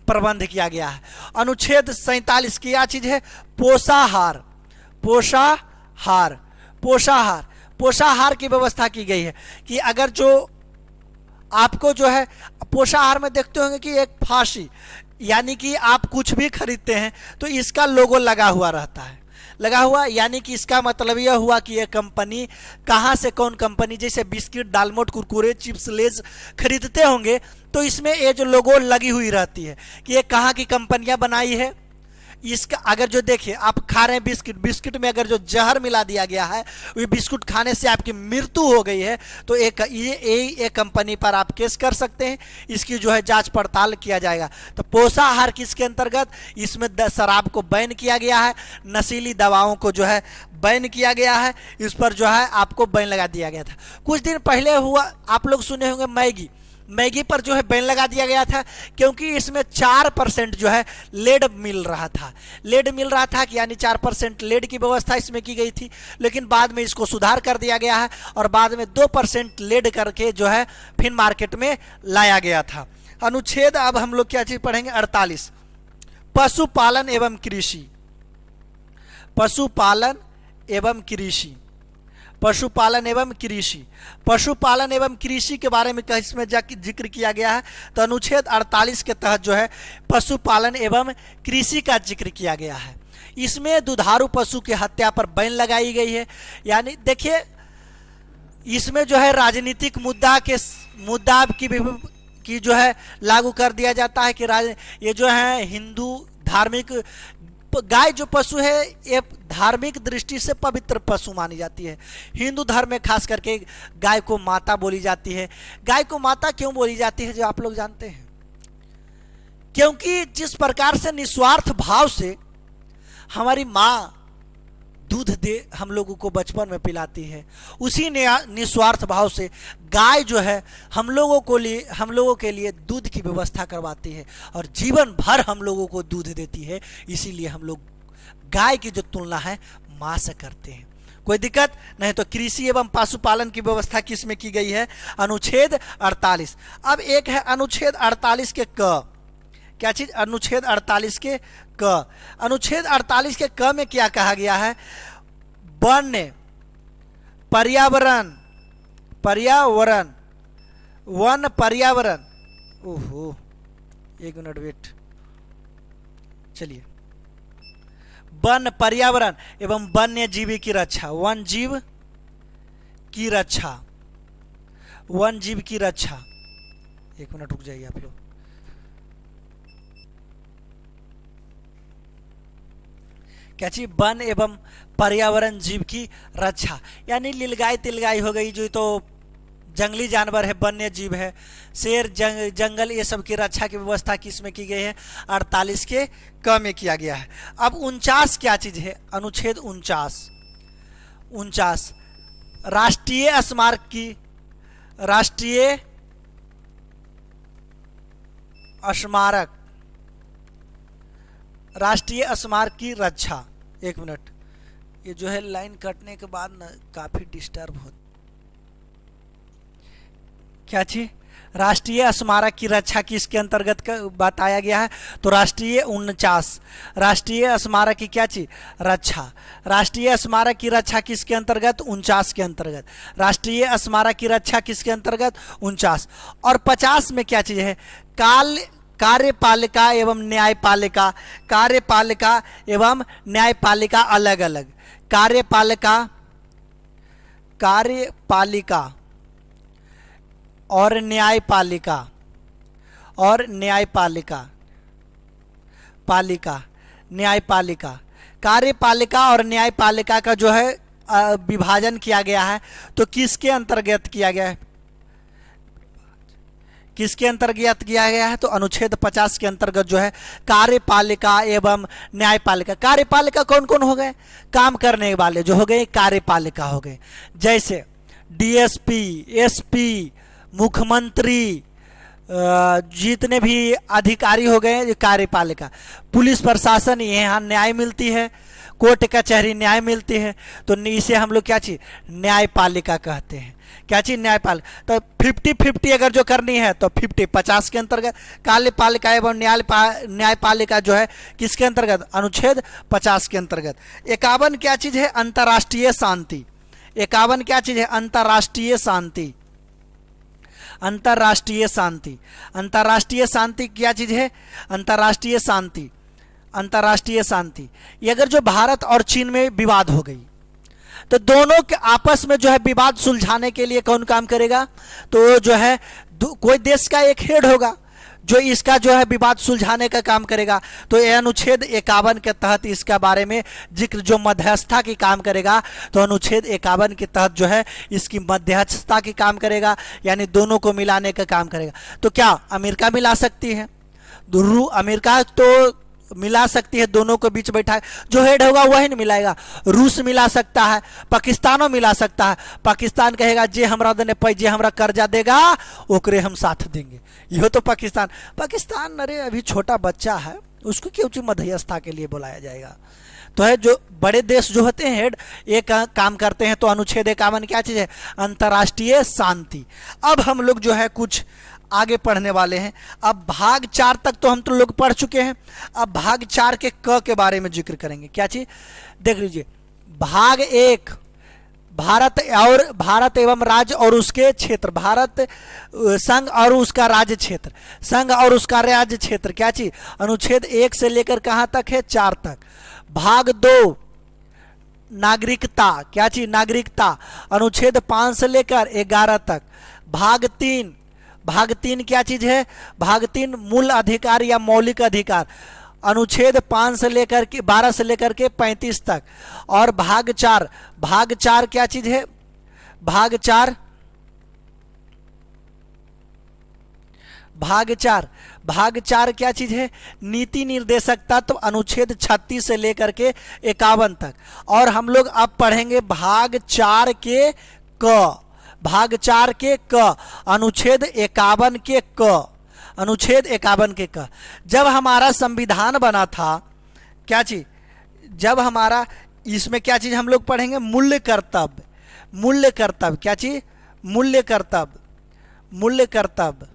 प्रबंध किया गया है। अनुच्छेद 47 की क्या चीज है? पोषाहार, पोषाहार, पोषाहार, पोषाहार की व्यवस्था की गई है कि अगर जो आपको जो है पोषाहार में देखते होंगे कि एक फांसी, यानी कि आप कुछ भी खरीदते हैं तो इसका लोगो लगा हुआ रहता है, लगा हुआ, यानी कि इसका मतलब यह हुआ कि यह कंपनी कहाँ से, कौन कंपनी, जैसे बिस्किट, दालमोट, कुरकुरे, चिप्स, लेज खरीदते होंगे तो इसमें ये जो लोगो लगी हुई रहती है कि ये कहाँ की कंपनियां बनाई है। इसका अगर जो देखिए आप खा रहे हैं बिस्किट, बिस्किट में अगर जो जहर मिला दिया गया है, वो बिस्कुट खाने से आपकी मृत्यु हो गई है, तो एक कंपनी पर आप केस कर सकते हैं, इसकी जो है जांच पड़ताल किया जाएगा। तो पोषाहार किसके अंतर्गत? इसमें शराब को बैन किया गया है, नशीली दवाओं को जो है बैन किया गया है, इस पर जो है आपको बैन लगा दिया गया था। कुछ दिन पहले हुआ, आप लोग सुने होंगे मैगी, मैगी पर जो है बैन लगा दिया गया था क्योंकि इसमें 4% जो है लेड मिल रहा था, लेड मिल रहा था कि यानी 4% लेड की व्यवस्था इसमें की गई थी। लेकिन बाद में इसको सुधार कर दिया गया है और बाद में 2% लेड करके जो है फिर मार्केट में लाया गया था। अनुच्छेद अब हम लोग क्या चीज पढ़ेंगे? 48, पशुपालन एवं कृषि, पशुपालन एवं कृषि, पशुपालन एवं कृषि, पशुपालन एवं कृषि के बारे में इसमें जिक्र किया गया है। तो अनुच्छेद 48 के तहत जो है पशुपालन एवं कृषि का जिक्र किया गया है। इसमें दुधारू पशु की हत्या पर बैन लगाई गई है। यानी देखिए इसमें जो है राजनीतिक मुद्दा की जो है लागू कर दिया जाता है कि ये जो है हिंदू धार्मिक, गाय जो पशु है ये धार्मिक दृष्टि से पवित्र पशु मानी जाती है। हिंदू धर्म में खास करके गाय को माता बोली जाती है। गाय को माता क्यों बोली जाती है जो आप लोग जानते हैं? क्योंकि जिस प्रकार से निस्वार्थ भाव से हमारी माँ दूध दे हम लोगों को बचपन में पिलाती है, उसी निस्वार्थ भाव से गाय जो है हम लोगों के लिए दूध की व्यवस्था करवाती है और जीवन भर हम लोगों को दूध देती है। इसीलिए हम लोग गाय की जो तुलना है माँ से करते हैं। कोई दिक्कत नहीं। तो कृषि एवं पशुपालन की व्यवस्था किस में की गई है? अनुच्छेद 48। अब एक है अनुच्छेद 48 के क, क्या चीज? अनुच्छेद 48 के क, अनुच्छेद 48 के क में क्या कहा गया है? वन्य, पर्यावरण, पर्यावरण, वन पर्यावरण, ओहो एक मिनट वेट, चलिए, वन पर्यावरण एवं वन्य जीवी की रक्षा, वन जीव की रक्षा, वन जीव की रक्षा, एक मिनट रुक जाइए आप लोग। क्या चीज? वन एवं पर्यावरण जीव की रक्षा, यानी नीलगाय तिलगाय हो गई जो तो जंगली जानवर है, वन्य जीव है, शेर, जंगल, ये सब की रक्षा की व्यवस्था किसमें की गई है? 48 के क में किया गया है। अब 49 क्या चीज है? अनुच्छेद 49, 49 राष्ट्रीय स्मारक की, राष्ट्रीय स्मारक, राष्ट्रीय स्मारक की रक्षा। एक मिनट, ये जो है लाइन कटने के बाद ना काफी डिस्टर्ब हो। क्या चीज? राष्ट्रीय स्मारक की रक्षा किसके अंतर्गत बताया गया है? तो राष्ट्रीय 49, राष्ट्रीय स्मारक की क्या चीज? रक्षा। राष्ट्रीय स्मारक की रक्षा किसके अंतर्गत? 49 के अंतर्गत। राष्ट्रीय स्मारक की रक्षा किसके अंतर्गत? 49। और 50 में क्या चीज है? कार्यपालिका एवं न्यायपालिका, कार्यपालिका एवं न्यायपालिका अलग अलग, कार्यपालिका, कार्यपालिका और न्यायपालिका और न्यायपालिका, पालिका, न्यायपालिका, कार्यपालिका और न्यायपालिका का जो है विभाजन किया गया है, तो किसके अंतर्गत किया गया है? किसके अंतर्गत किया गया है? तो अनुच्छेद 50 के अंतर्गत जो है कार्यपालिका एवं न्यायपालिका। कार्यपालिका कौन कौन हो गए? काम करने वाले जो हो गए कार्यपालिका हो गए, जैसे डीएसपी, एसपी, मुख्यमंत्री, जितने भी अधिकारी हो गए कार्यपालिका। पुलिस प्रशासन, यहाँ न्याय मिलती है, कोर्ट कचहरी न्याय मिलती है, तो इसे हम लोग क्या चीज न्यायपालिका कहते हैं। क्या चीज न्यायपालिका। तो 50-50 अगर जो करनी है तो 50 के अंतर्गत, कार्यपालिका एवं न्यायपालिका जो है किसके अंतर्गत? अनुच्छेद 50 के अंतर्गत। 51 क्या चीज है? अंतर्राष्ट्रीय शांति। 51 क्या चीज है? अंतर्राष्ट्रीय शांति। अंतर्राष्ट्रीय शांति, अंतर्राष्ट्रीय शांति क्या चीज है? अंतर्राष्ट्रीय शांति, अंतर्राष्ट्रीय शांति। ये अगर जो भारत और चीन में विवाद हो गई, तो दोनों के आपस में जो है विवाद सुलझाने के लिए कौन काम करेगा? तो जो है कोई देश का एक हेड होगा जो इसका जो है विवाद सुलझाने का काम करेगा। तो यह अनुच्छेद 51 के तहत इसका बारे में जिक्र, जो मध्यस्थता की काम करेगा, तो अनुच्छेद 51 के तहत जो है इसकी मध्यस्थता की काम करेगा, यानी दोनों को मिलाने का काम करेगा। तो क्या अमेरिका मिला सकती है? अमेरिका तो मिला सकती है, दोनों को बीच बैठा जो हेड होगा वही नहीं मिलाएगा। रूस मिला सकता है, पाकिस्तानों मिला सकता है। पाकिस्तान कहेगा जे हमरा देने पै, जे हमरा कर्जा देगा ओकरे हम साथ देंगे। यह तो पाकिस्तान, पाकिस्तान अरे अभी छोटा बच्चा है, उसको क्यों मध्यस्थता के लिए बुलाया जाएगा? तो है जो बड़े देश जो होते हैं हेड एक काम करते हैं। तो अनुच्छेद 51 क्या चीज है? अंतर्राष्ट्रीय शांति। अब हम लोग जो है कुछ आगे पढ़ने वाले हैं। अब भाग 4 तक तो हम तो लोग पढ़ चुके हैं। अब भाग 4 के क के बारे में जिक्र करेंगे। क्या चीज? देख लीजिए, भाग 1 भारत एवं राज्य और उसके क्षेत्र, भारत संघ और उसका राज्य क्षेत्र, संघ और उसका राज्य क्षेत्र। क्या चीज? अनुच्छेद 1 से लेकर कहां तक है? 4 तक। भाग 2 नागरिकता। क्या चीज? नागरिकता, अनुच्छेद 5 से लेकर 11 तक। भाग 3 क्या चीज है? भाग 3 मूल अधिकार या मौलिक अधिकार, अनुच्छेद 5 से लेकर के 12 से लेकर के 35 तक। और भाग 4 क्या चीज है? भाग 4 क्या चीज है? नीति निर्देशक तत्व, अनुच्छेद 36 से लेकर के 51 तक। और हम लोग अब पढ़ेंगे भाग 4 के क। भाग 4 के क, अनुच्छेद 51 के क, अनुच्छेद 51 के क। जब हमारा संविधान बना था, क्या चीज? जब हमारा इसमें क्या चीज हम लोग पढ़ेंगे? मूल्य कर्तव्य। मूल्य कर्तव्य क्या चीज? मूल्य कर्तव्य, मूल्य कर्तव्य,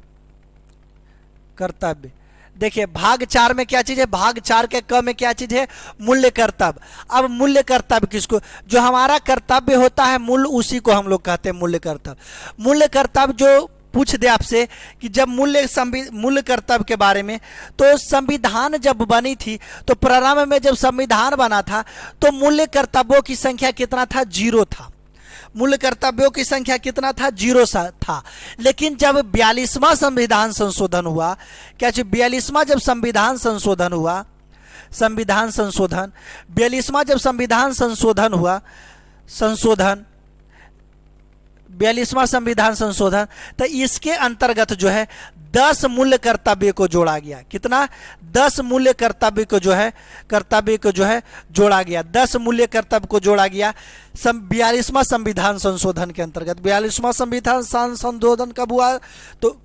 कर्तव्य। देखिए भाग 4 में क्या चीज है? भाग 4 के क में क्या चीज है? मूल्य कर्तव्य। अब मूल्य कर्तव्य किसको? जो हमारा कर्तव्य होता है मूल, उसी को हम लोग कहते हैं मूल्य कर्तव्य। मूल्य कर्तव्य जो पूछ दे आपसे कि जब मूल्य कर्तव्य के बारे में, तो संविधान जब बनी थी, तो प्रारंभ में जब संविधान बना था तो मूल्य कर्तव्यों की संख्या कितना था? 0 था। मूल्य कर्तव्यों की संख्या कितना था? 0 था। लेकिन जब 42वां संविधान संशोधन हुआ, क्या चीज? 42वां जब संविधान संशोधन हुआ, 42वां जब संविधान संशोधन हुआ, 42वां संविधान संशोधन, तो इसके अंतर्गत जो है 10 मूल्य कर्तव्य को जोड़ा गया। कितना? 10 मूल्य कर्तव्य को जो है जोड़ा गया। 10 मूल्य कर्तव्य को जोड़ा गया 42वां संविधान संशोधन के अंतर्गत। 42वां संविधान संशोधन कब हुआ? तो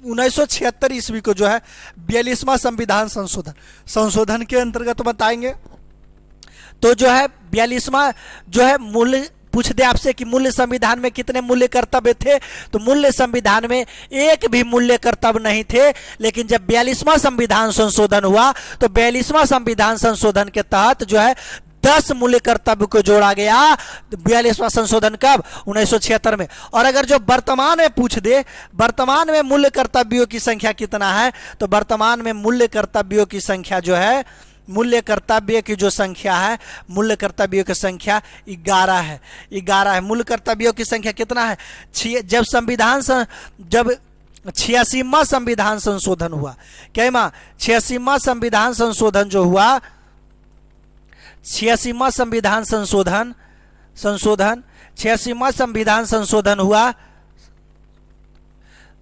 1976 ईस्वी को जो है 42वां संविधान संशोधन के अंतर्गत बताएंगे। तो जो है 42वां जो है मूल्य पूछ दे आपसे कि मूल्य संविधान में कितने मूल्य कर्तव्य थे, तो मूल्य संविधान में एक भी मूल्य कर्तव्य नहीं थे। लेकिन जब 42वां संविधान संशोधन हुआ, तो 42वां संविधान संशोधन के तहत जो है 10 मूल्य कर्तव्य को जोड़ा गया। 42वां संशोधन कब? 1976 में। और अगर जो वर्तमान में पूछ दे, वर्तमान में मूल्य कर्तव्यों की संख्या कितना है, तो वर्तमान में मूल्य कर्तव्यों की संख्या जो है मूल्य कर्तव्य की जो संख्या है, मूल्य कर्तव्यों की संख्या 11 है। 11 है। मूल्य कर्तव्यों की संख्या कितना है? जब 86वां संविधान संशोधन हुआ, क्या 86वां संविधान संशोधन जो हुआ, 86वां संविधान संशोधन 86वां संविधान संशोधन हुआ,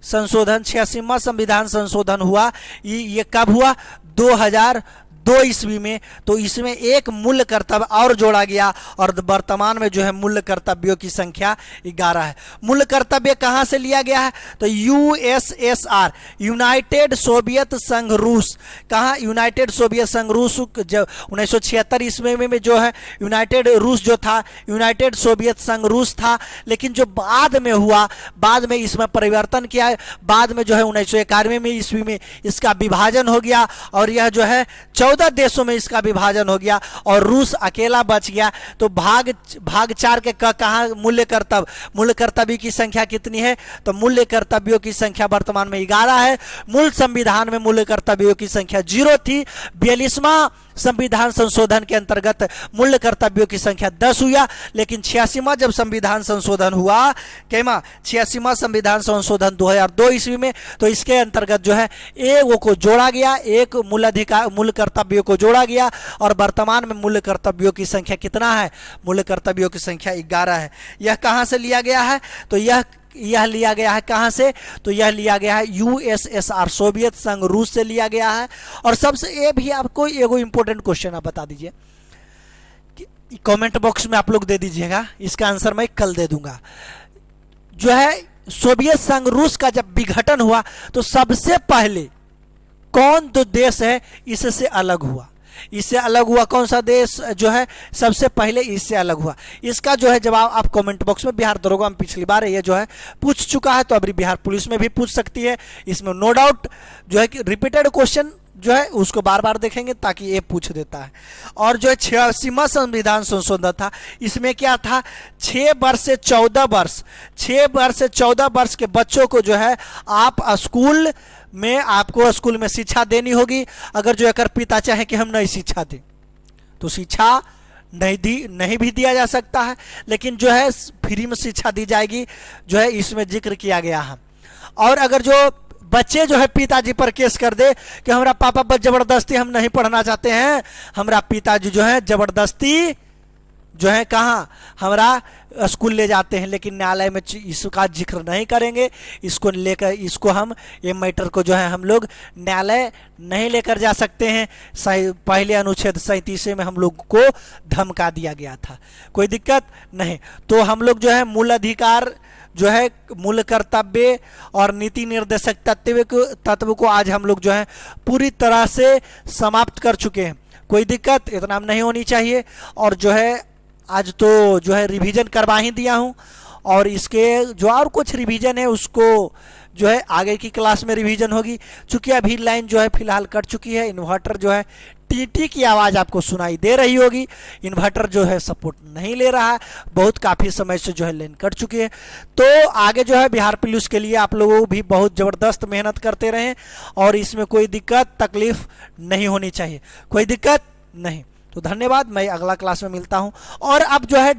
86वां संविधान संशोधन हुआ। ये कब हुआ? 2002 ईस्वी में। तो इसमें एक मूल्य कर्तव्य और जोड़ा गया और वर्तमान में जो है मूल्य कर्तव्यों की संख्या 11 है। मूल्य कर्तव्य कहाँ से लिया गया है? तो यूएसएसआर, यूनाइटेड सोवियत संघ रूस। कहाँ? यूनाइटेड सोवियत संघ रूस। जब 1976 ईस्वी में जो है यूनाइटेड रूस जो था, यूनाइटेड सोवियत संघ रूस था, लेकिन जो बाद में हुआ, बाद में इसमें परिवर्तन किया। बाद में जो है 1991 में ईस्वी में इसका विभाजन हो गया और यह जो है 14 देशों में इसका विभाजन हो गया और रूस अकेला बच गया। तो भाग 4 के कहाँ मूल्य कर्तव्य की संख्या कितनी है? तो मूल्य कर्तव्यों की संख्या वर्तमान में 11 है। मूल संविधान में मूल्य कर्तव्यों की संख्या 0 थी। 42वां संविधान संशोधन के अंतर्गत मूल्य कर्तव्यों की संख्या 10 हुआ। लेकिन 86वां जब संविधान संशोधन हुआ, क्या 86वां संविधान संशोधन 2002 ईस्वी में, तो इसके अंतर्गत जो है एक को जोड़ा गया, एक मूल्य कर्तव्यों को जोड़ा गया और वर्तमान में मूल्य कर्तव्यों की संख्या कितना है? मूल्य कर्तव्यों की संख्या 11 है। यह कहाँ से लिया गया है? तो यह लिया गया है कहाँ से? तो यह लिया गया है यूएसएसआर, सोवियत संघ रूस से लिया गया है। और सबसे ये भी आपको एगो इंपॉर्टेंट क्वेश्चन आप बता दीजिए, कमेंट बॉक्स में आप लोग दे दीजिएगा, इसका आंसर मैं कल दे दूंगा। जो है सोवियत संघ रूस का जब विघटन हुआ तो सबसे पहले कौन तो देश है इससे अलग हुआ? इससे अलग हुआ कौन सा देश जो है सबसे पहले इससे अलग हुआ? इसका जो है जवाब आप कमेंट बॉक्स में, बिहार दरोगा में पिछली बार ये जो है पूछ चुका है, तो अभी बिहार पुलिस में भी पूछ सकती है। इसमें नो डाउट जो है कि रिपीटेड क्वेश्चन जो है उसको बार बार देखेंगे ताकि ये पूछ देता है। और जो है 86वां संविधान संशोधन था, इसमें क्या था? 6 वर्ष से 14 वर्ष, 6 वर्ष से 14 वर्ष के बच्चों को जो है आपको स्कूल में शिक्षा देनी होगी। अगर जो अगर पिता चाहे कि हम नहीं शिक्षा दें तो शिक्षा नहीं भी दिया जा सकता है, लेकिन जो है फ्री में शिक्षा दी जाएगी, जो है इसमें जिक्र किया गया है। और अगर जो बच्चे जो है पिताजी पर केस कर दे कि हमारा पापा बस जबरदस्ती हम नहीं पढ़ना चाहते हैं, हमारा पिताजी जो है जबरदस्ती जो है कहाँ हमारा स्कूल ले जाते हैं, लेकिन न्यायालय में इसका जिक्र नहीं करेंगे, इसको हम ये मैटर को जो है हम लोग न्यायालय नहीं लेकर जा सकते हैं। पहले अनुच्छेद 37 में हम लोग को धमका दिया गया था, कोई दिक्कत नहीं। तो हम लोग जो है मूल अधिकार जो है मूल कर्तव्य और नीति निर्देशक तत्व को आज हम लोग जो है पूरी तरह से समाप्त कर चुके हैं। कोई दिक्कत इतना नहीं होनी चाहिए। और जो है आज तो जो है रिवीजन करवा ही दिया हूँ, और इसके जो और कुछ रिवीजन है उसको जो है आगे की क्लास में रिवीजन होगी। चूँकि अभी लाइन जो है फिलहाल कट चुकी है, इन्वर्टर जो है टीटी की आवाज़ आपको सुनाई दे रही होगी, इन्वर्टर जो है सपोर्ट नहीं ले रहा है, बहुत काफ़ी समय से जो है लाइन कट चुकी है। तो आगे जो है बिहार पुलिस के लिए आप लोगों भी बहुत ज़बरदस्त मेहनत करते रहें और इसमें कोई दिक्कत तकलीफ नहीं होनी चाहिए, कोई दिक्कत नहीं। तो धन्यवाद, मैं अगला क्लास में मिलता हूँ। और अब जो है